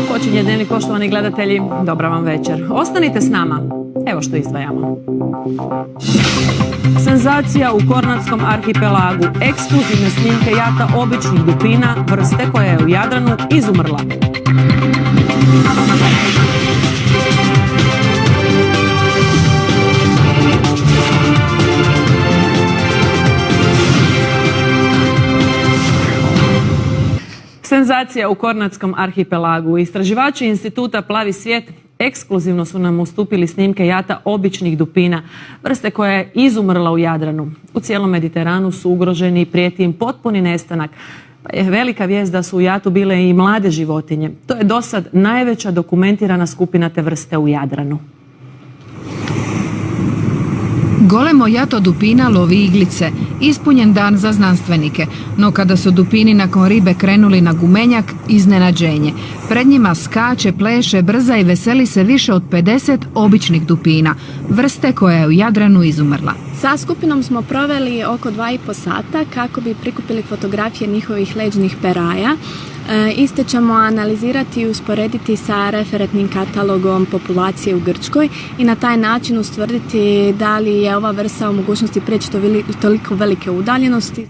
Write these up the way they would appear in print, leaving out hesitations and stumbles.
Počinje Dnevnik, poštovani gledatelji, dobra vam večer. Ostanite s nama, evo što izdvajamo. Senzacija u Kornatskom arhipelagu, ekskluzivne snimke jata običnih dupina, vrste koja je u Jadranu izumrla. Senzacija u Kornatskom arhipelagu. Istraživači instituta Plavi svijet ekskluzivno su nam ustupili snimke jata običnih dupina, vrste koja je izumrla u Jadranu. U cijelom Mediteranu su ugroženi i prijeti im potpuni nestanak. Pa je velika vijest da su u jatu bile i mlade životinje. To je dosad najveća dokumentirana skupina te vrste u Jadranu. Golemo jato dupina lovi iglice, ispunjen dan za znanstvenike, no kada su dupini nakon ribe krenuli na gumenjak, iznenađenje. Pred njima skače, pleše, brza i veseli se više od 50 običnih dupina, vrste koja je u Jadranu izumrla. Sa skupinom smo proveli oko 2,5 sata kako bi prikupili fotografije njihovih leđnih peraja. Iste ćemo analizirati i usporediti sa referentnim katalogom populacije u Grčkoj i na taj način ustvrditi da li je ova vrsta u mogućnosti preći toliko velike udaljenosti.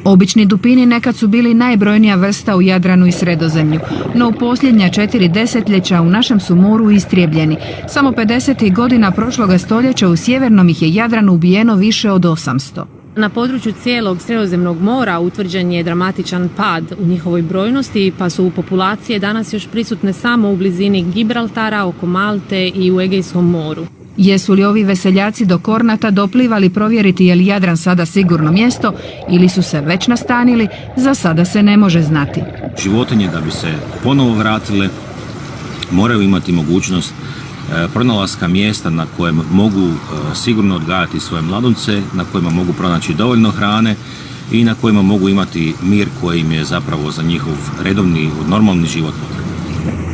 Obični dupini nekad su bili najbrojnija vrsta u Jadranu i Sredozemlju, no u posljednja 4 desetljeća u našem su moru istrijebljeni. Samo 50. godina prošloga stoljeća u sjevernom ih je Jadranu ubijeno više od 800. Na području cijelog Sredozemnog mora utvrđen je dramatičan pad u njihovoj brojnosti, pa su populacije danas još prisutne samo u blizini Gibraltara, oko Malte i u Egejskom moru. Jesu li ovi veseljaci do Kornata doplivali provjeriti je li Jadran sada sigurno mjesto ili su se već nastanili, za sada se ne može znati. Životinje da bi se ponovo vratile moraju imati mogućnost pronalaska mjesta na kojem mogu sigurno odgajati svoje mladunce, na kojima mogu pronaći dovoljno hrane i na kojima mogu imati mir koji im je zapravo za njihov redovni, normalni život potreban.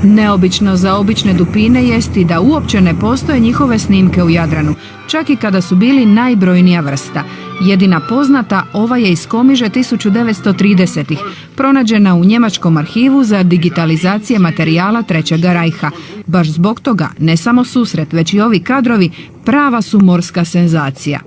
Neobično za obične dupine jest i da uopće ne postoje njihove snimke u Jadranu, čak i kada su bili najbrojnija vrsta. Jedina poznata, ova je iz Komiže 1930-ih, pronađena u njemačkom arhivu za digitalizacije materijala Trećega rajha. Baš zbog toga, ne samo susret, već i ovi kadrovi, prava su morska senzacija.